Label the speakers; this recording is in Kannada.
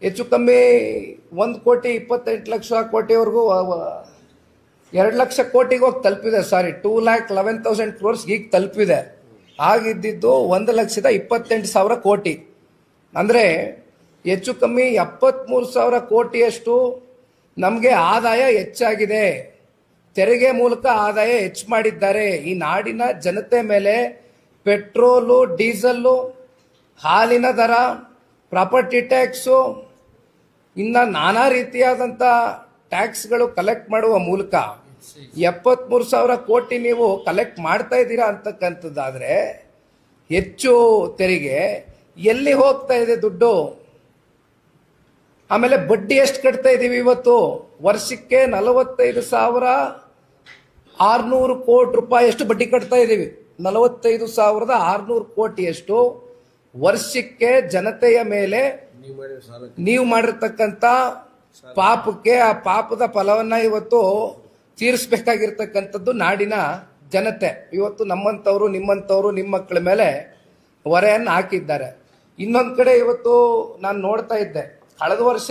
Speaker 1: ಹೆಚ್ಚು ಕಮ್ಮಿ 1,28,00,000 ಕೋಟಿವರೆಗೂ 2 ಲಕ್ಷ ಕೋಟಿಗೆ ಹೋಗಿ ತಲುಪಿದೆ. ಸಾರಿ, 2,11,000 crores ಈಗ ತಲುಪಿದೆ. ಆಗಿದ್ದಿದ್ದು 1,28,000 ಕೋಟಿ. ಅಂದರೆ ಹೆಚ್ಚು ಕಮ್ಮಿ 73,000 ಕೋಟಿಯಷ್ಟು ನಮಗೆ ಆದಾಯ ಹೆಚ್ಚಾಗಿದೆ. ತೆರಿಗೆ ಮೂಲಕ ಆದಾಯ ಹೆಚ್ಚು ಮಾಡಿದ್ದಾರೆ. ಈ ನಾಡಿನ ಜನತೆ ಮೇಲೆ ಪೆಟ್ರೋಲು, ಡೀಸೆಲ್ಲು, ಹಾಲಿನ ದರ, ಪ್ರಾಪರ್ಟಿ ಟ್ಯಾಕ್ಸು, ಇನ್ನು ನಾನಾ ರೀತಿಯಾದಂಥ ಟ್ಯಾಕ್ಸ್ಗಳು ಕಲೆಕ್ಟ್ ಮಾಡುವ ಮೂಲಕ 73,000 ಕೋಟಿ ನೀವು ಕಲೆಕ್ಟ್ ಮಾಡ್ತಾ ಇದ್ದೀರಾ ಅಂತಕ್ಕಂಥದ್ದಾದರೆ ಹೆಚ್ಚು ತೆರಿಗೆ ಎಲ್ಲಿ ಹೋಗ್ತಾ ಇದೆ ದುಡ್ಡು? ಆಮೇಲೆ ಬಡ್ಡಿ ಎಷ್ಟು ಕಟ್ತಾ ಇದ್ದೀವಿ ಇವತ್ತು? ವರ್ಷಕ್ಕೆ 45,600 ಕೋಟಿ ರೂಪಾಯಿಯಷ್ಟು ಬಡ್ಡಿ ಕಟ್ತಾ ಇದ್ದೀವಿ. 45,600 ಕೋಟಿಯಷ್ಟು ವರ್ಷಕ್ಕೆ ಜನತೆಯ ಮೇಲೆ ನೀವು ಮಾಡಿರ್ತಕ್ಕಂಥ ಪಾಪಕ್ಕೆ, ಆ ಪಾಪದ ಫಲವನ್ನ ಇವತ್ತು ತೀರಿಸಬೇಕಾಗಿರ್ತಕ್ಕಂಥದ್ದು ನಾಡಿನ ಜನತೆ. ಇವತ್ತು ನಮ್ಮಂಥವ್ರು, ನಿಮ್ಮಂಥವ್ರು, ನಿಮ್ಮ ಮಕ್ಕಳ ಮೇಲೆ ಹೊರೆಯನ್ನು ಹಾಕಿದ್ದಾರೆ. ಇನ್ನೊಂದು ಕಡೆ ಇವತ್ತು ನಾನು ನೋಡ್ತಾ ಇದ್ದೆ, ಕಳೆದ ವರ್ಷ